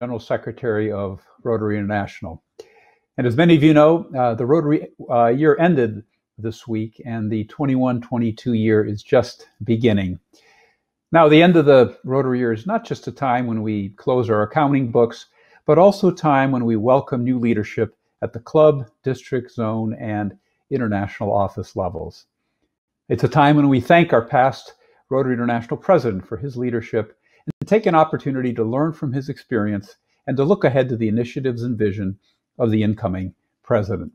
General Secretary of Rotary International. And as many of you know, the Rotary year ended this week, and the 21-22 year is just beginning. Now, the end of the Rotary year is not just a time when we close our accounting books, but also a time when we welcome new leadership at the club, district, zone, and international office levels. It's a time when we thank our past Rotary International president for his leadership and take an opportunity to learn from his experience and to look ahead to the initiatives and vision of the incoming president.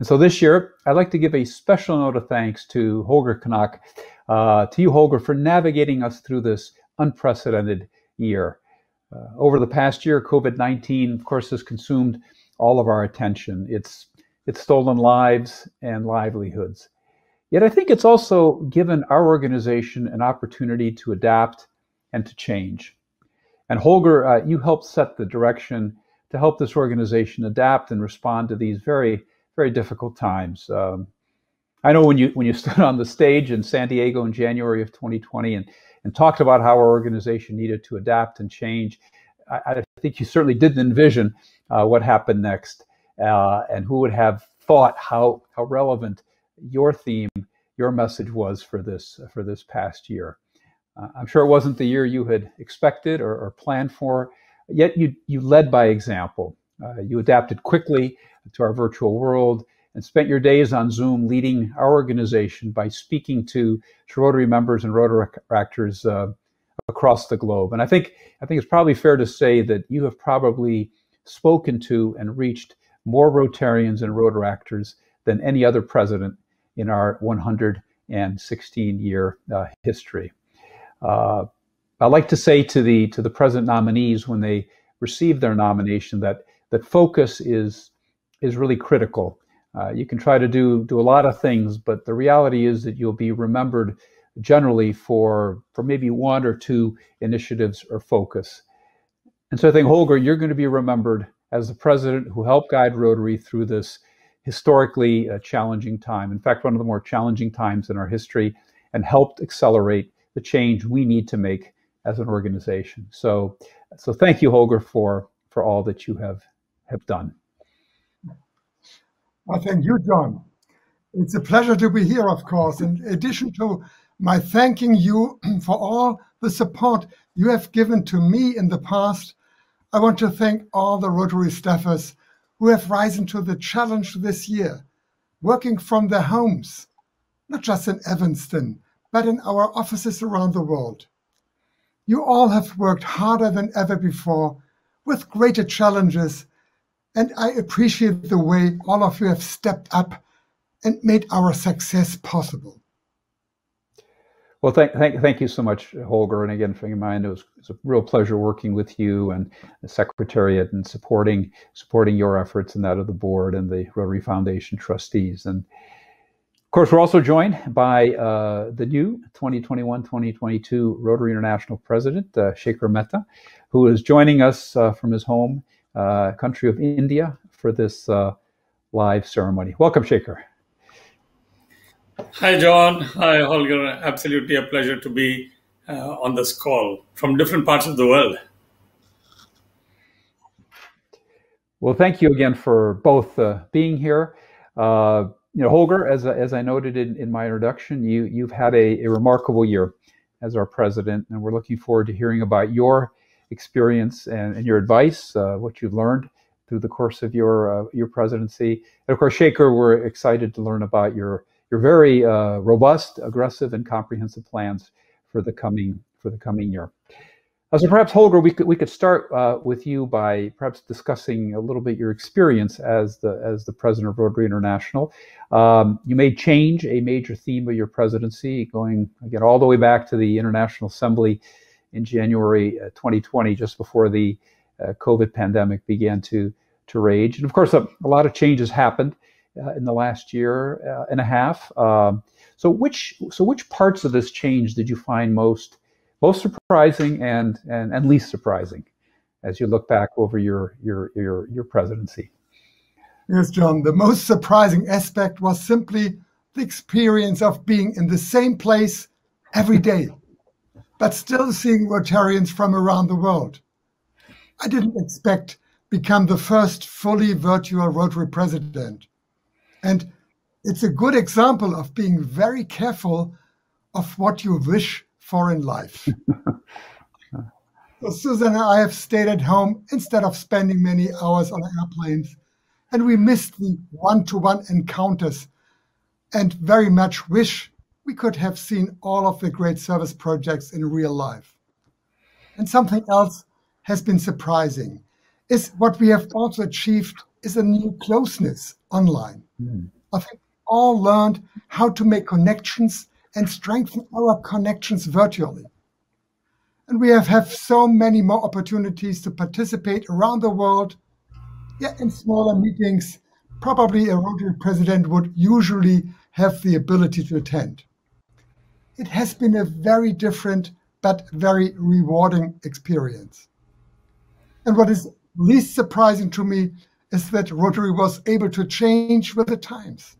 And so this year, I'd like to give a special note of thanks to Holger Knack, to you, Holger, for navigating us through this unprecedented year. Over the past year, COVID-19, of course, has consumed all of our attention. It's stolen lives and livelihoods. Yet I think it's also given our organization an opportunity to adapt and to change. And Holger, you helped set the direction to help this organization adapt and respond to these very, very difficult times. I know when you stood on the stage in San Diego in January of 2020 and talked about how our organization needed to adapt and change, I think you certainly didn't envision what happened next, and who would have thought how relevant your theme, your message was for this past year. I'm sure it wasn't the year you had expected or planned for, yet you led by example. You adapted quickly to our virtual world and spent your days on Zoom leading our organization by speaking to Rotary members and Rotaractors across the globe. And I think it's probably fair to say that you have probably spoken to and reached more Rotarians and Rotaractors than any other president in our 116-year history. I like to say to the president nominees when they receive their nomination that focus is really critical. You can try to do a lot of things, but the reality is that you'll be remembered generally for maybe one or two initiatives or focus. And so I think, Holger, you're going to be remembered as the president who helped guide Rotary through this historically challenging time. In fact, one of the more challenging times in our history, and helped accelerate the change we need to make as an organization. So thank you, Holger, for all that you have done. Well, thank you, John. It's a pleasure to be here, of course. In addition to my thanking you for all the support you have given to me in the past, I want to thank all the Rotary staffers who have risen to the challenge this year, working from their homes, not just in Evanston, but in our offices around the world. You all have worked harder than ever before with greater challenges, and I appreciate the way all of you have stepped up and made our success possible. Well, thank you so much, Holger. And again, from your mind, it was a real pleasure working with you and the Secretariat and supporting your efforts and that of the board and the Rotary Foundation trustees. And of course, we're also joined by the new 2021-2022 Rotary International President, Shekhar Mehta, who is joining us from his home country of India for this live ceremony. Welcome, Shekhar. Hi, John. Hi, Holger. Absolutely a pleasure to be on this call from different parts of the world. Well, thank you again for both being here. Holger, as I noted in my introduction, you've had a remarkable year as our president, and we're looking forward to hearing about your experience and your advice, what you've learned through the course of your presidency. And of course, Shekhar, we're excited to learn about your very robust, aggressive, and comprehensive plans for the coming year. So perhaps, Holger, we could start with you by perhaps discussing a little bit your experience as the president of Rotary International. You made change a major theme of your presidency, going again all the way back to the International Assembly in January 2020, just before the COVID pandemic began to rage. And of course, a lot of changes happened in the last year and a half. So which parts of this change did you find most surprising and least surprising as you look back over your presidency? Yes, John, the most surprising aspect was simply the experience of being in the same place every day, but still seeing Rotarians from around the world. I didn't expect become the first fully virtual Rotary president. And it's a good example of being very careful of what you wish for in life. So Susan and I have stayed at home instead of spending many hours on airplanes, and we missed the one-to-one encounters and very much wish we could have seen all of the great service projects in real life. And something else has been surprising is what we have also achieved is a new closeness online. I think all learned how to make connections and strengthen our connections virtually. And we have so many more opportunities to participate around the world. Yeah, in smaller meetings, probably a Rotary president would usually have the ability to attend. It has been a very different but very rewarding experience. And what is least surprising to me is that Rotary was able to change with the times.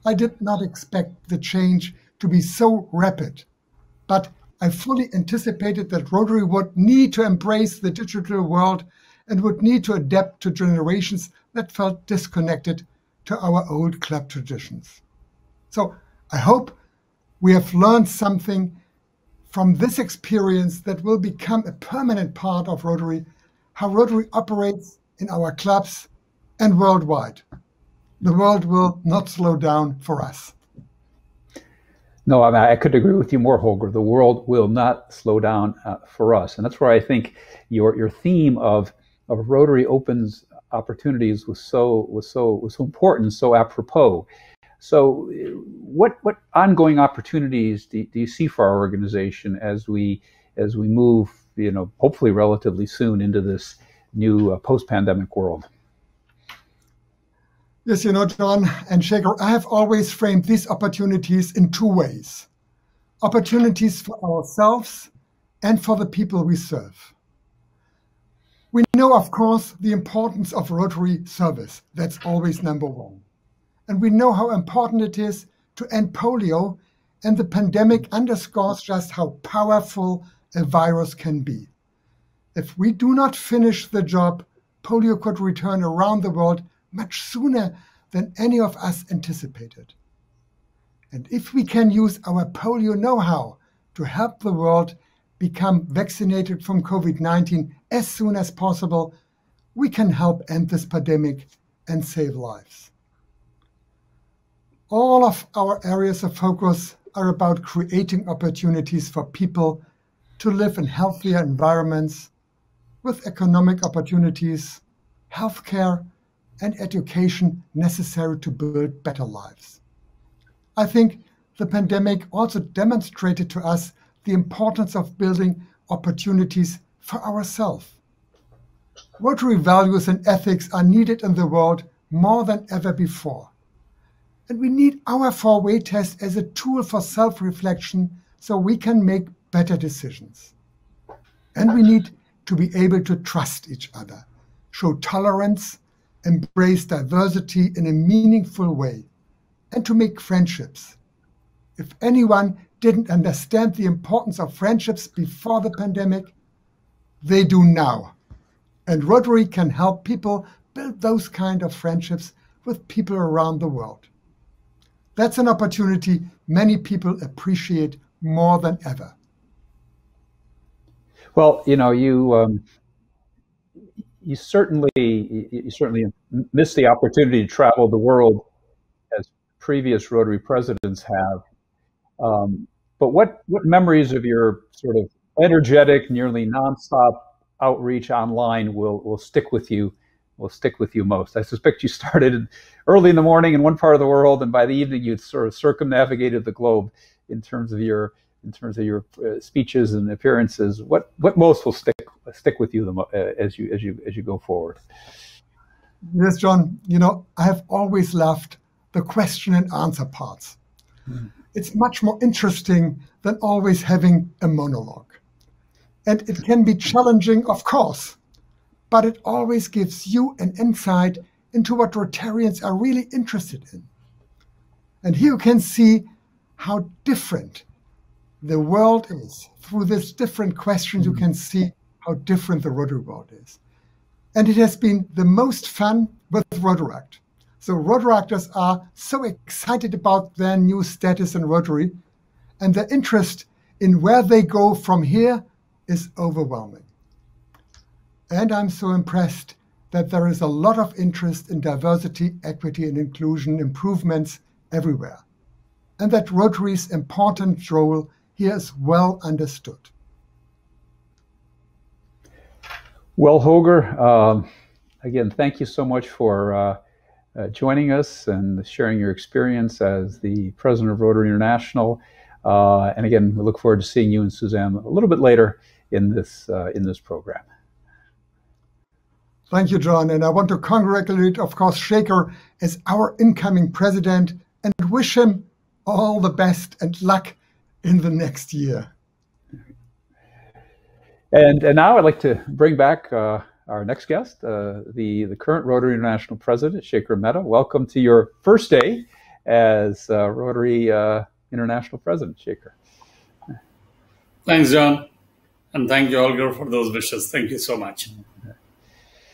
I did not expect the change to be so rapid, but I fully anticipated that Rotary would need to embrace the digital world and would need to adapt to generations that felt disconnected to our old club traditions. So I hope we have learned something from this experience that will become a permanent part of Rotary, how Rotary operates in our clubs and worldwide. The world will not slow down for us. No, I mean, I couldn't agree with you more, Holger. The world will not slow down for us, and that's where I think your theme of Rotary opens opportunities was so important, so apropos. So, what ongoing opportunities do you see for our organization as we move, hopefully relatively soon into this new post-pandemic world? Yes, John and Shaker, I have always framed these opportunities in two ways. Opportunities for ourselves and for the people we serve. We know, of course, the importance of Rotary service. That's always number one. And we know how important it is to end polio, and the pandemic underscores just how powerful a virus can be. If we do not finish the job, polio could return around the world much sooner than any of us anticipated. And if we can use our polio know-how to help the world become vaccinated from COVID-19 as soon as possible, we can help end this pandemic and save lives. All of our areas of focus are about creating opportunities for people to live in healthier environments with economic opportunities, healthcare, and education necessary to build better lives. I think the pandemic also demonstrated to us the importance of building opportunities for ourselves. Rotary values and ethics are needed in the world more than ever before. And we need our four-way test as a tool for self-reflection so we can make better decisions. And we need to be able to trust each other, show tolerance, embrace diversity in a meaningful way, and to make friendships. If anyone didn't understand the importance of friendships before the pandemic, they do now. And Rotary can help people build those kind of friendships with people around the world. That's an opportunity many people appreciate more than ever. Well, you certainly missed the opportunity to travel the world as previous Rotary presidents have. But what memories of your sort of energetic, nearly nonstop outreach online will stick with you? Will stick with you most? I suspect you started early in the morning in one part of the world, and by the evening you'd sort of circumnavigated the globe in terms of your speeches and appearances. What most will stick with you as you go forward? Yes, John. I have always loved the question and answer parts. It's much more interesting than always having a monologue. And it can be challenging, of course, but it always gives you an insight into what Rotarians are really interested in. And here you can see how different the world is. Through these different questions, you can see how different the Rotary world is. And it has been the most fun with Rotaract. So Rotaractors are so excited about their new status in Rotary, and their interest in where they go from here is overwhelming. And I'm so impressed that there is a lot of interest in diversity, equity, and inclusion improvements everywhere, and that Rotary's important role here is well understood. Well, Holger, again, thank you so much for joining us and sharing your experience as the president of Rotary International. And again, we look forward to seeing you and Suzanne a little bit later in this program. Thank you, John. And I want to congratulate, of course, Shaker as our incoming president and wish him all the best and luck in the next year. And now I'd like to bring back our next guest, the current Rotary International President, Shaker Mehta. Welcome to your first day as Rotary International President, Shaker. Thanks, John. And thank you, Holger, for those wishes. Thank you so much.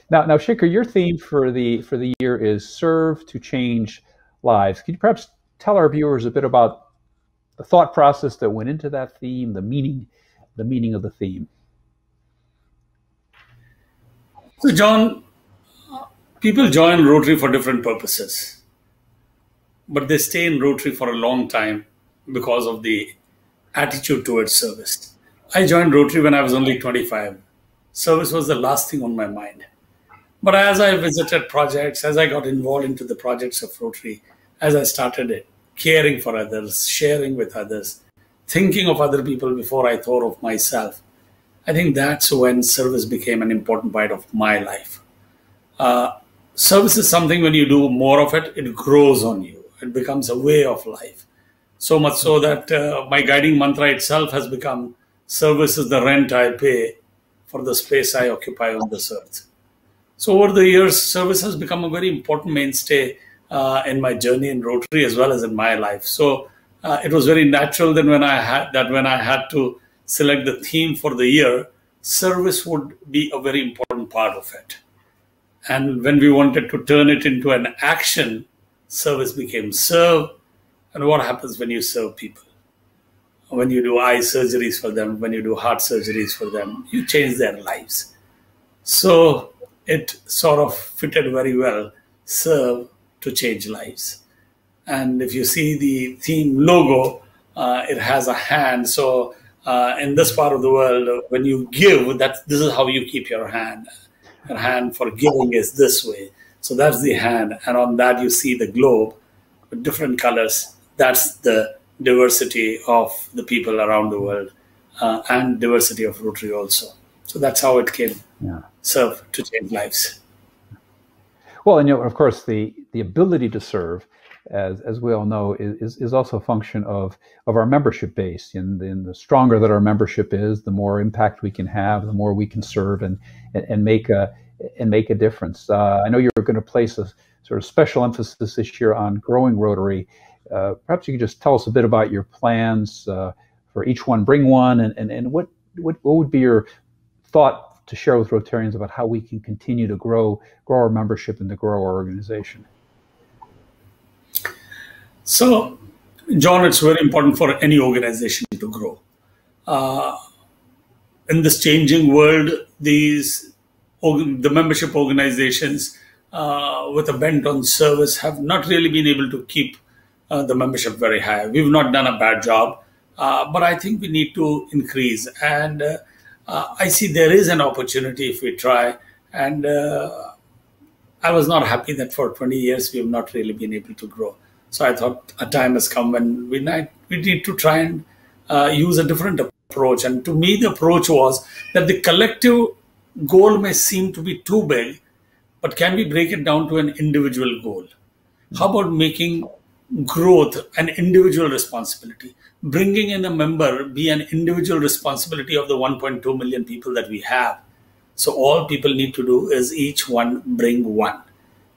Now, Shaker, your theme for the year is "Serve to Change Lives." Could you perhaps tell our viewers a bit about the thought process that went into that theme, the meaning of the theme? So, John, people join Rotary for different purposes, but they stay in Rotary for a long time because of the attitude towards service. I joined Rotary when I was only 25. Service was the last thing on my mind. But as I visited projects, as I got involved into the projects of Rotary, as I started caring for others, sharing with others, thinking of other people before I thought of myself, I think that's when service became an important part of my life. Service is something, when you do more of it, it grows on you. It becomes a way of life. So much so that my guiding mantra itself has become, service is the rent I pay for the space I occupy on this earth. So over the years, service has become a very important mainstay in my journey in Rotary as well as in my life. So it was very natural that when I had to select the theme for the year, service would be a very important part of it. And when we wanted to turn it into an action, service became serve. And what happens when you serve people? When you do eye surgeries for them, when you do heart surgeries for them, you change their lives. So it sort of fitted very well, serve to change lives. And if you see the theme logo, it has a hand. So in this part of the world, when you give, this is how you keep your hand. Your hand for giving is this way. So that's the hand. And on that, you see the globe with different colors. That's the diversity of the people around the world and diversity of Rotary also. So that's how it came. Yeah. Serve to change lives. Well, and of course, the ability to serve, as we all know, is also a function of our membership base. And the stronger that our membership is, the more impact we can have, the more we can serve and make a difference. I know you're going to place a sort of special emphasis this year on growing Rotary. Perhaps you could just tell us a bit about your plans for each one, bring one, and what would be your thought to share with Rotarians about how we can continue to grow our membership and to grow our organization? So, John, it's very important for any organization to grow. In this changing world, the membership organizations with a bent on service have not really been able to keep the membership very high. We've not done a bad job, but I think we need to increase. And I see there is an opportunity if we try. And I was not happy that for 20 years we have not really been able to grow. So I thought a time has come when we need to try and use a different approach. And to me, the approach was that the collective goal may seem to be too big, but can we break it down to an individual goal? How about making growth an individual responsibility? Bringing in a member be an individual responsibility of the 1.2 million people that we have. So all people need to do is each one bring one.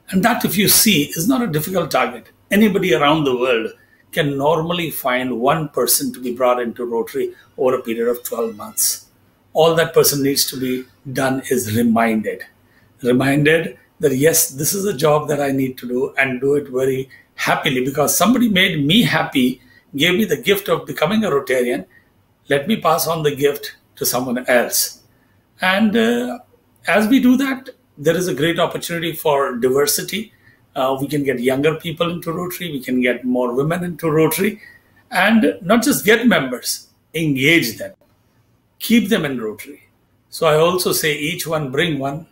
And that, if you see, is not a difficult target. Anybody around the world can normally find one person to be brought into Rotary over a period of 12 months. all that person needs to be done is reminded that yes, this is a job that I need to do, and do it very happily, because somebody made me happy, gave me the gift of becoming a Rotarian. Let me pass on the gift to someone else. And as we do that, there is a great opportunity for diversity. We can get younger people into Rotary, we can get more women into Rotary, and not just get members, engage them, keep them in Rotary. So I also say each one bring one,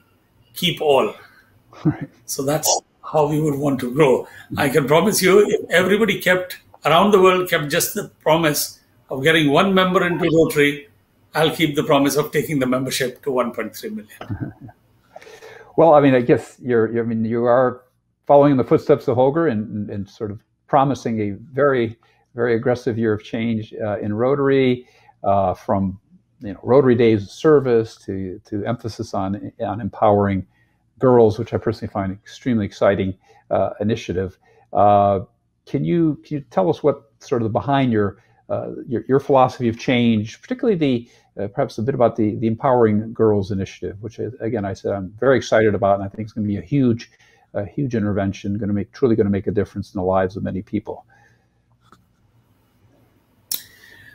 keep all. Right. So that's how we would want to grow. I can promise you, if everybody around the world kept just the promise of getting one member into Rotary, I'll keep the promise of taking the membership to 1.3 million. Well, I mean, I guess you are following in the footsteps of Holger and sort of promising a very, very aggressive year of change in Rotary, from Rotary Days of Service to emphasis on empowering girls, which I personally find an extremely exciting initiative. Can you tell us what sort of behind your philosophy of change, particularly perhaps a bit about the Empowering Girls initiative, which again I said I'm very excited about, and I think it's going to be a huge intervention, truly going to make a difference in the lives of many people.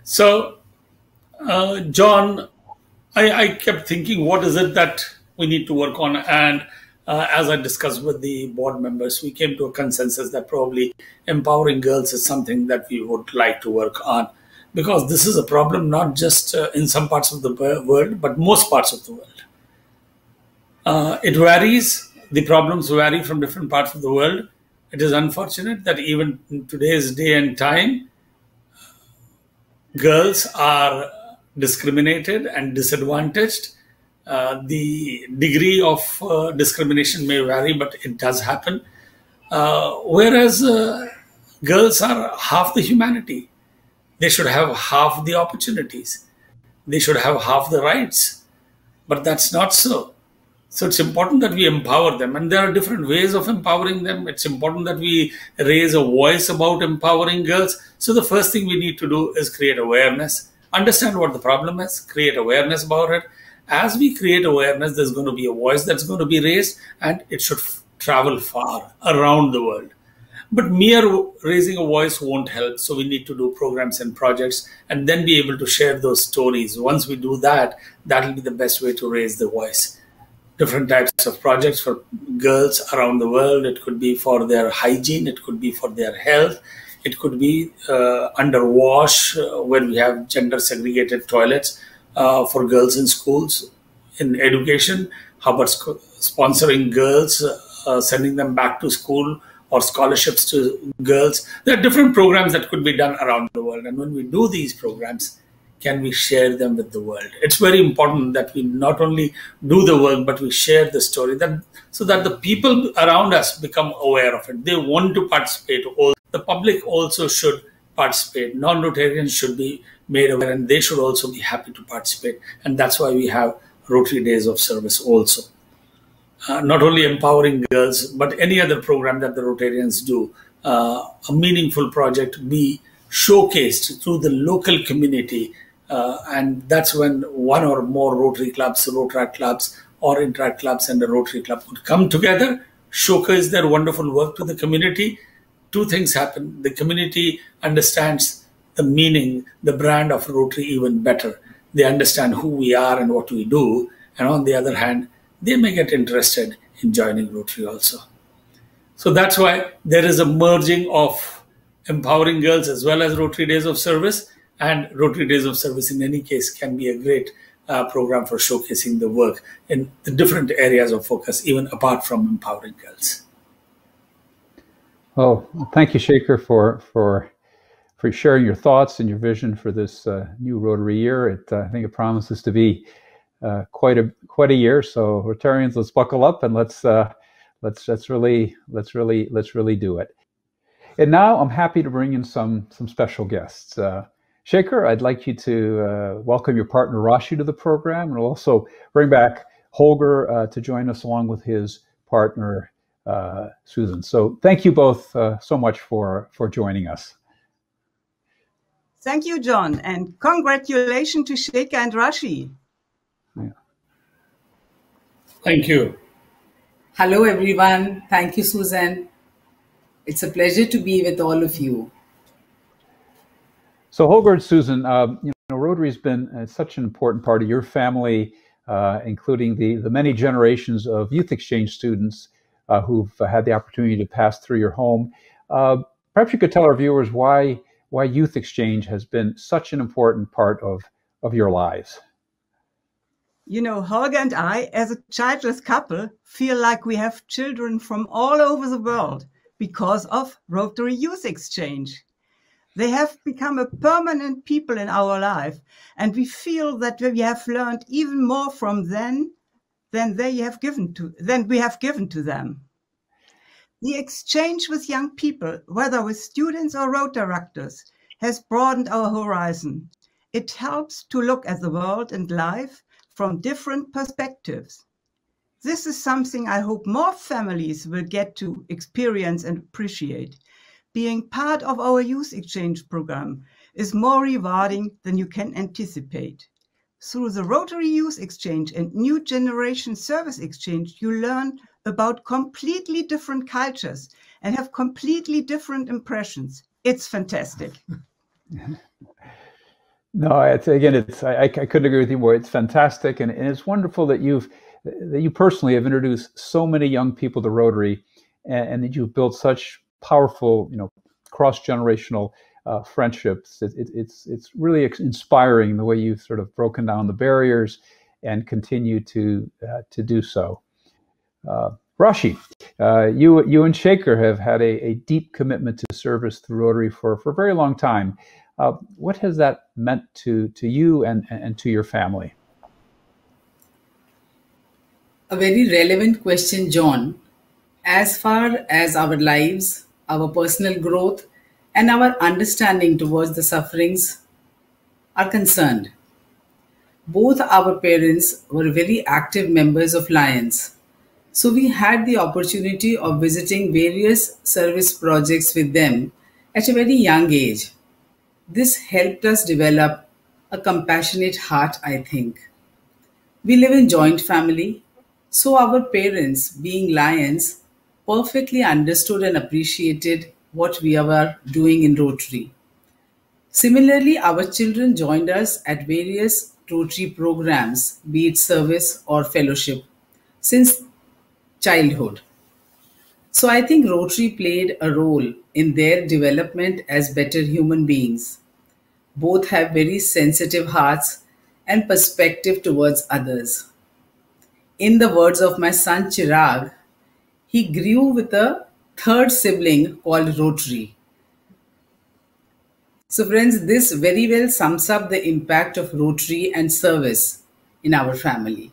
So, John, I kept thinking, what is it that we need to work on? And as I discussed with the board members, we came to a consensus that probably empowering girls is something that we would like to work on, because this is a problem not just in some parts of the world, but most parts of the world. It varies. The problems vary from different parts of the world. It is unfortunate that even in today's day and time, girls are discriminated and disadvantaged. The degree of discrimination may vary, but it does happen. Whereas girls are half the humanity. They should have half the opportunities. They should have half the rights. But that's not so. So it's important that we empower them. And there are different ways of empowering them. It's important that we raise a voice about empowering girls. So the first thing we need to do is create awareness, understand what the problem is, create awareness about it. As we create awareness, there's going to be a voice that's going to be raised, and it should travel far around the world. But mere raising a voice won't help. So we need to do programs and projects and then be able to share those stories. Once we do that, that'll be the best way to raise the voice. Different types of projects for girls around the world. It could be for their hygiene. It could be for their health. It could be under WASH, where we have gender segregated toilets for girls in schools. In education, how about sponsoring girls, sending them back to school, or scholarships to girls? There are different programs that could be done around the world. And when we do these programs, can we share them with the world? It's very important that we not only do the work, but we share the story, so that the people around us become aware of it. They want to participate. The public also should participate. Non-Rotarians should be made aware, and they should also be happy to participate. And that's why we have Rotary Days of Service also. Not only empowering girls, but any other program that the Rotarians do, a meaningful project be showcased through the local community. And that's when one or more Rotary clubs, Rotaract clubs, or Interact clubs and the Rotary Club would come together, showcase their wonderful work to the community. Two things happen. The community understands the meaning, the brand of Rotary even better. They understand who we are and what we do. And on the other hand, they may get interested in joining Rotary also. So that's why there is a merging of empowering girls as well as Rotary Days of Service. And Rotary Days of Service, in any case, can be a great program for showcasing the work in the different areas of focus, even apart from empowering girls. Well, thank you, Shekhar, for sharing your thoughts and your vision for this new Rotary year. I think it promises to be quite a year. So Rotarians, let's buckle up and let's really do it. And now I'm happy to bring in some special guests. Shekhar, I'd like you to welcome your partner Rashi to the program, and we'll also bring back Holger to join us along with his partner Susan. So thank you both so much for joining us. Thank you, John, and congratulations to Shekhar and Rashi. Thank you. Hello, everyone. Thank you, Susan. It's a pleasure to be with all of you. So, Holger and Susan, Rotary's been such an important part of your family, including the many generations of youth exchange students who've had the opportunity to pass through your home. Perhaps you could tell our viewers why youth exchange has been such an important part of your lives. You know, Holger and I, as a childless couple, feel like we have children from all over the world because of Rotary Youth Exchange. They have become a permanent people in our life, and we feel that we have learned even more from them than we have given to them. The exchange with young people, whether with students or Rotaractors, has broadened our horizon. It helps to look at the world and life from different perspectives. This is something I hope more families will get to experience and appreciate. Being part of our youth exchange program is more rewarding than you can anticipate. Through the Rotary Youth Exchange and New Generation Service Exchange, you learn about completely different cultures and have completely different impressions. It's fantastic. No, I couldn't agree with you more. It's fantastic, and it's wonderful that you personally have introduced so many young people to Rotary, and that you've built such powerful, cross-generational friendships. It's really inspiring the way you've sort of broken down the barriers and continue to do so. Rashi, you and Shaker have had a deep commitment to service through Rotary for a very long time. What has that meant to you and to your family? A very relevant question, John. As far as our lives, our personal growth, and our understanding towards the sufferings are concerned, both our parents were very active members of Lions. So we had the opportunity of visiting various service projects with them at a very young age. This helped us develop a compassionate heart, I think. We live in joint family, so our parents, being Lions, perfectly understood and appreciated what we were doing in Rotary. Similarly, our children joined us at various Rotary programs, be it service or fellowship, since childhood. So I think Rotary played a role in their development as better human beings. Both have very sensitive hearts and perspective towards others. In the words of my son Chirag, he grew with a third sibling called Rotary. So friends, this very well sums up the impact of Rotary and service in our family.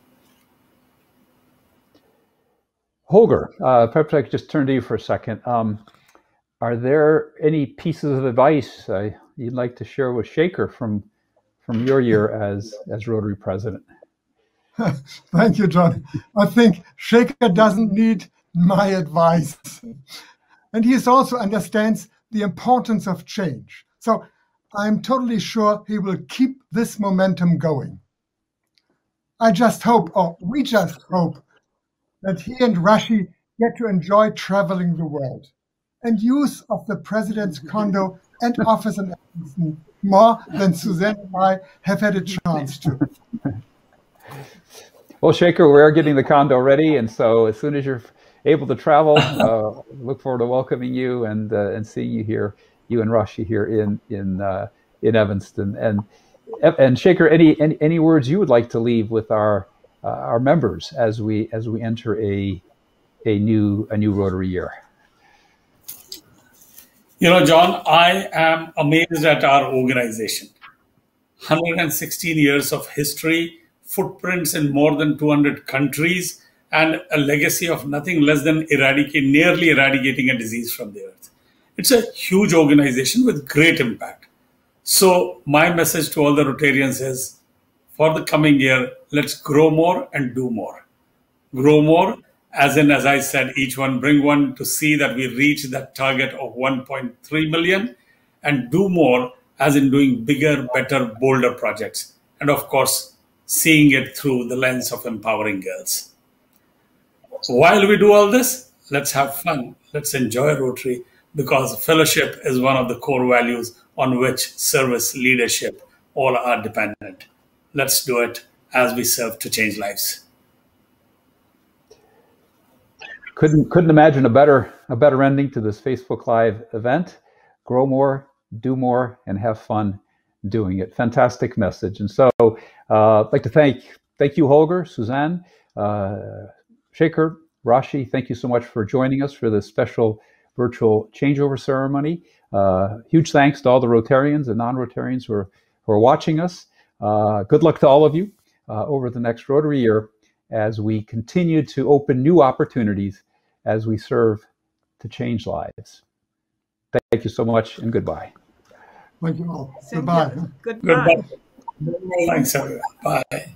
Holger, perhaps I could just turn to you for a second. Are there any pieces of advice you'd like to share with Shaker from your year as Rotary president? Thank you, John. I think Shaker doesn't need my advice. And he also understands the importance of change. So I'm totally sure he will keep this momentum going. I just hope, or we just hope, that he and Rashi get to enjoy traveling the world and use of the president's condo and office in Evanston more than Suzanne and I have had a chance to. Well, Shaker, we're getting the condo ready, and so as soon as you're able to travel, look forward to welcoming you and seeing you here, you and Rashi here in Evanston. And Shaker, any words you would like to leave with our members as we enter a new Rotary year? John, I am amazed at our organization. 116 years of history, footprints in more than 200 countries, and a legacy of nothing less than nearly eradicating a disease from the earth. It's a huge organization with great impact. So my message to all the Rotarians is, for the coming year, let's grow more and do more. Grow more, as I said, each one bring one to see that we reach that target of 1.3 million, and do more, as in doing bigger, better, bolder projects. And of course, seeing it through the lens of empowering girls. While we do all this, let's have fun. Let's enjoy Rotary, because fellowship is one of the core values on which service leadership all are dependent. Let's do it as we serve to change lives. Couldn't imagine a better ending to this Facebook Live event. Grow more, do more, and have fun doing it. Fantastic message. And so I'd like to thank you, Holger, Suzanne, Shaker, Rashi. Thank you so much for joining us for this special virtual changeover ceremony. Huge thanks to all the Rotarians and non-Rotarians who are watching us. Good luck to all of you over the next Rotary year as we continue to open new opportunities as we serve to change lives. Thank you so much, and goodbye. Thank you all. Thank Goodbye. you. Goodbye. Goodbye. Thanks, everyone. Bye.